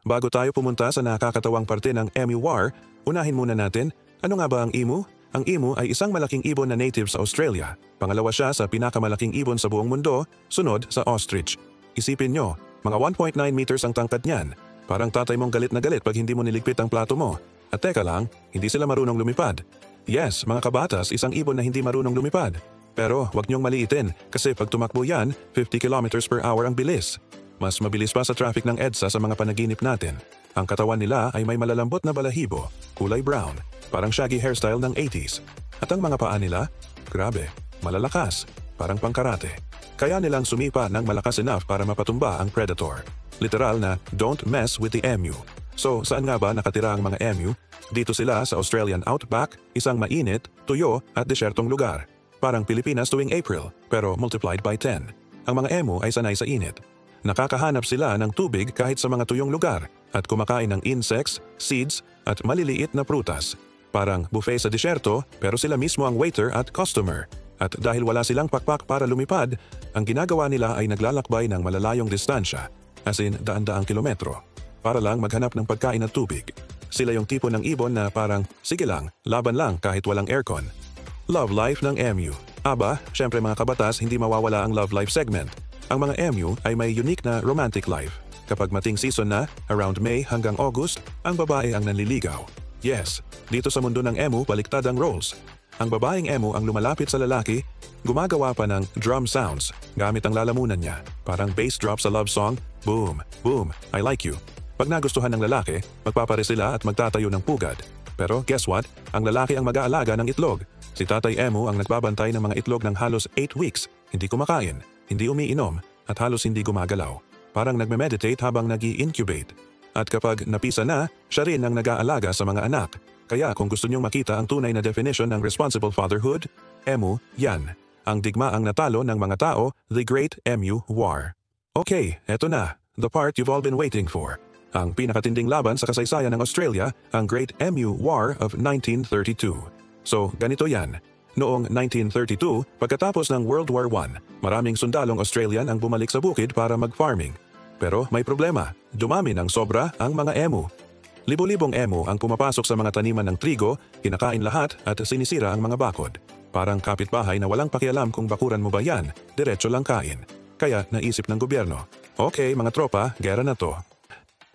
bago tayo pumunta sa nakakatawang parte ng emu war, unahin muna natin, ano nga ba ang emu? Ang emu ay isang malaking ibon na native sa Australia. Pangalawa siya sa pinakamalaking ibon sa buong mundo, sunod sa ostrich. Isipin nyo, mga 1.9 meters ang tangkad niyan. Parang tatay mong galit na galit pag hindi mo niligpit ang plato mo. At teka lang, hindi sila marunong lumipad. Yes, mga kabatas, isang ibon na hindi marunong lumipad. Pero wag niyong maliitin kasi pag tumakbo yan, 50 kilometers per hour ang bilis. Mas mabilis pa sa traffic ng EDSA sa mga panaginip natin. Ang katawan nila ay may malalambot na balahibo, kulay brown, parang shaggy hairstyle ng 80s. At ang mga paa nila, grabe, malalakas, parang pangkarate. Kaya nilang sumipa ng malakas enough para mapatumba ang predator. Literal na, don't mess with the emu. So, saan nga ba nakatira ang mga emu? Dito sila sa Australian Outback, isang mainit, tuyo at desyertong lugar. Parang Pilipinas tuwing April, pero multiplied by 10. Ang mga emu ay sanay sa init. Nakakahanap sila ng tubig kahit sa mga tuyong lugar at kumakain ng insects, seeds at maliliit na prutas. Parang buffet sa disyerto pero sila mismo ang waiter at customer. At dahil wala silang pakpak para lumipad, ang ginagawa nila ay naglalakbay ng malalayong distansya, as in daan-daang kilometro, para lang maghanap ng pagkain at tubig. Sila yung tipo ng ibon na parang, sige lang, laban lang kahit walang aircon. Love life ng emu. Aba, syempre mga kabatas, hindi mawawala ang love life segment. Ang mga emu ay may unique na romantic life. Kapag mating season na, around May hanggang August, ang babae ang nanliligaw. Yes, dito sa mundo ng emu, baliktad ang roles. Ang babaeng emu ang lumalapit sa lalaki, gumagawa pa ng drum sounds gamit ang lalamunan niya. Parang bass drop sa love song, boom, boom, I like you. Pag nagustuhan ng lalaki, magpapare sila at magtatayo ng pugad. Pero guess what? Ang lalaki ang mag-aalaga ng itlog. Si Tatay Emu ang nagbabantay ng mga itlog ng halos 8 weeks, hindi kumakain, hindi umiinom, at halos hindi gumagalaw. Parang nagme-meditate habang nag-i-incubate. At kapag napisa na, siya rin ang nag-aalaga sa mga anak. Kaya kung gusto niyong makita ang tunay na definition ng responsible fatherhood, emu, yan. Ang digmaang natalo ng mga tao, the Great Emu War. Okay, eto na, the part you've all been waiting for. Ang pinakatinding laban sa kasaysayan ng Australia, ang Great Emu War of 1932. So, ganito yan. Noong 1932, pagkatapos ng World War I, maraming sundalong Australian ang bumalik sa bukid para mag-farming. Pero may problema, dumami ng sobra ang mga emu. Libo-libong emu ang pumapasok sa mga taniman ng trigo, kinakain lahat at sinisira ang mga bakod. Parang kapitbahay na walang pakialam kung bakuran mo ba yan, diretso lang kain. Kaya naisip ng gobyerno, okay mga tropa, gera na to.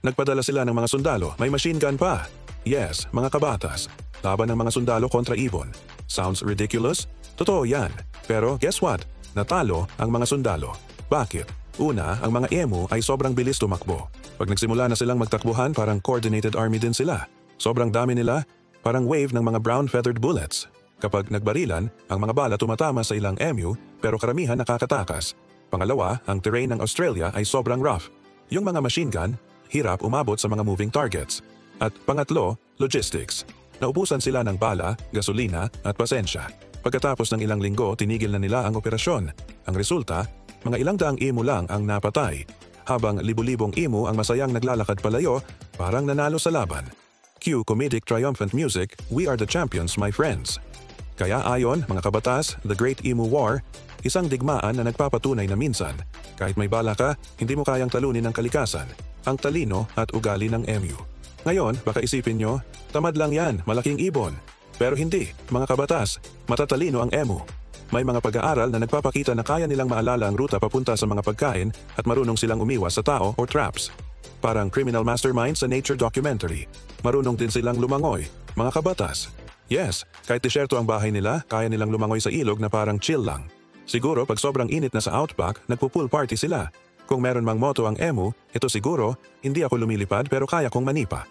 Nagpadala sila ng mga sundalo, may machine gun pa. Yes, mga kabatas, laban ng mga sundalo kontra ibon. Sounds ridiculous? Totoo yan. Pero guess what? Natalo ang mga sundalo. Bakit? Una, ang mga emu ay sobrang bilis tumakbo. Pag nagsimula na silang magtakbuhan, parang coordinated army din sila. Sobrang dami nila, parang wave ng mga brown feathered bullets. Kapag nagbarilan, ang mga bala tumatama sa ilang emu, pero karamihan nakakatakas. Pangalawa, ang terrain ng Australia ay sobrang rough. Yung mga machine gun, hirap umabot sa mga moving targets. At pangatlo, logistics. Naubusan sila ng bala, gasolina at pasensya. Pagkatapos ng ilang linggo, tinigil na nila ang operasyon. Ang resulta, mga ilang daang emu lang ang napatay, habang libu-libong emu ang masayang naglalakad palayo, parang nanalo sa laban. Cue comedic triumphant music, we are the champions my friends. Kaya ayon, mga kabatas, the Great Emu War, isang digmaan na nagpapatunay na minsan, kahit may bala ka, hindi mo kayang talunin ang kalikasan, ang talino at ugali ng emu. Ngayon, baka isipin nyo, tamad lang yan, malaking ibon. Pero hindi, mga kabatas, matatalino ang emu. May mga pag-aaral na nagpapakita na kaya nilang maalala ang ruta papunta sa mga pagkain at marunong silang umiwas sa tao o traps. Parang criminal mastermind sa nature documentary. Marunong din silang lumangoy, mga kabatas. Yes, kahit disyerto ang bahay nila, kaya nilang lumangoy sa ilog na parang chill lang. Siguro pag sobrang init na sa outback, nagpo-pool party sila. Kung meron mang motto ang emu, ito siguro, hindi ako lumilipad pero kaya kong manipa.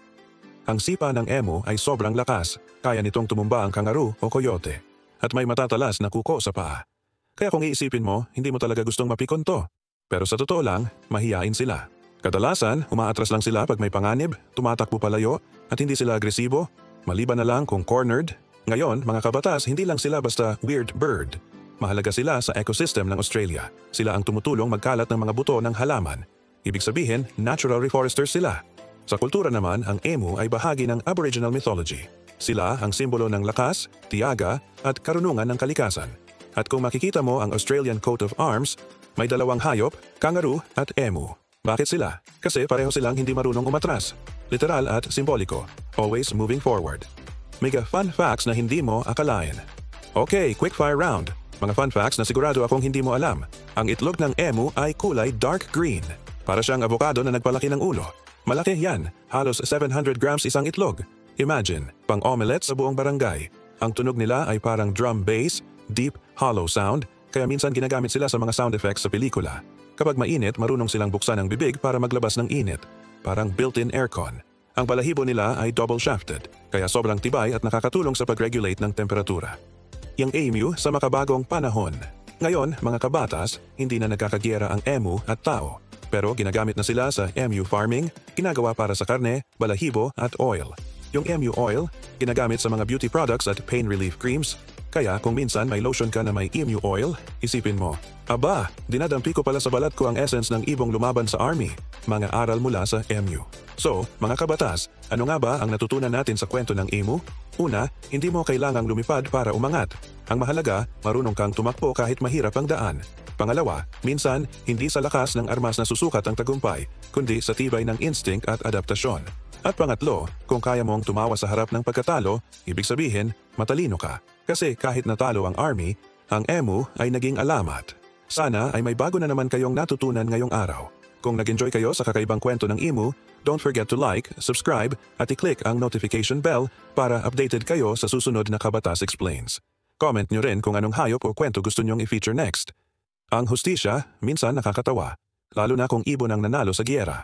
Ang sipa ng emu ay sobrang lakas, kaya nitong tumumba ang kangaroo o coyote. At may matatalas na kuko sa paa. Kaya kung iisipin mo, hindi mo talaga gustong mapikon to. Pero sa totoo lang, mahiyain sila. Kadalasan, umaatras lang sila pag may panganib, tumatakbo palayo, at hindi sila agresibo, maliban na lang kung cornered. Ngayon, mga kabatas, hindi lang sila basta weird bird. Mahalaga sila sa ecosystem ng Australia. Sila ang tumutulong magkalat ng mga buto ng halaman. Ibig sabihin, natural reforesters sila. Sa kultura naman, ang emu ay bahagi ng Aboriginal mythology. Sila ang simbolo ng lakas, tiyaga, at karunungan ng kalikasan. At kung makikita mo ang Australian coat of arms, may dalawang hayop, kangaroo at emu. Bakit sila? Kasi pareho silang hindi marunong umatras. Literal at simboliko. Always moving forward. Mega fun facts na hindi mo akalain. Okay, quickfire round. Mga fun facts na sigurado akong hindi mo alam. Ang itlog ng emu ay kulay dark green. Para siyang avocado na nagpalaki ng ulo. Malaki yan. Halos 700 grams isang itlog. Imagine, pang-omelette sa buong barangay. Ang tunog nila ay parang drum bass, deep, hollow sound, kaya minsan ginagamit sila sa mga sound effects sa pelikula. Kapag mainit, marunong silang buksan ang bibig para maglabas ng init. Parang built-in aircon. Ang balahibo nila ay double-shafted, kaya sobrang tibay at nakakatulong sa pag-regulate ng temperatura. Yung emu sa makabagong panahon. Ngayon, mga kabatas, hindi na nagkakagyera ang emu at tao. Pero ginagamit na sila sa emu farming, ginagawa para sa karne, balahibo at oil. Yung emu oil, ginagamit sa mga beauty products at pain relief creams. Kaya kung minsan may lotion ka na may emu oil, isipin mo, aba, dinadampi ko pala sa balat ko ang essence ng ibong lumaban sa army. Mga aral mula sa emu. So, mga kabatas, ano nga ba ang natutunan natin sa kwento ng emu? Una, hindi mo kailangang lumipad para umangat. Ang mahalaga, marunong kang tumakbo kahit mahirap ang daan. Pangalawa, minsan, hindi sa lakas ng armas na susukat ang tagumpay, kundi sa tibay ng instinct at adaptasyon. At pangatlo, kung kaya mong tumawa sa harap ng pagkatalo, ibig sabihin, matalino ka. Kasi kahit natalo ang army, ang emu ay naging alamat. Sana ay may bago na naman kayong natutunan ngayong araw. Kung nag-enjoy kayo sa kakaibang kwento ng emu, don't forget to like, subscribe, at i-click ang notification bell para updated kayo sa susunod na Kabatas Explains. Comment nyo rin kung anong hayop o kwento gusto nyong i-feature next. Ang hustisya, minsan nakakatawa, lalo na kung ibon ang nanalo sa giyera.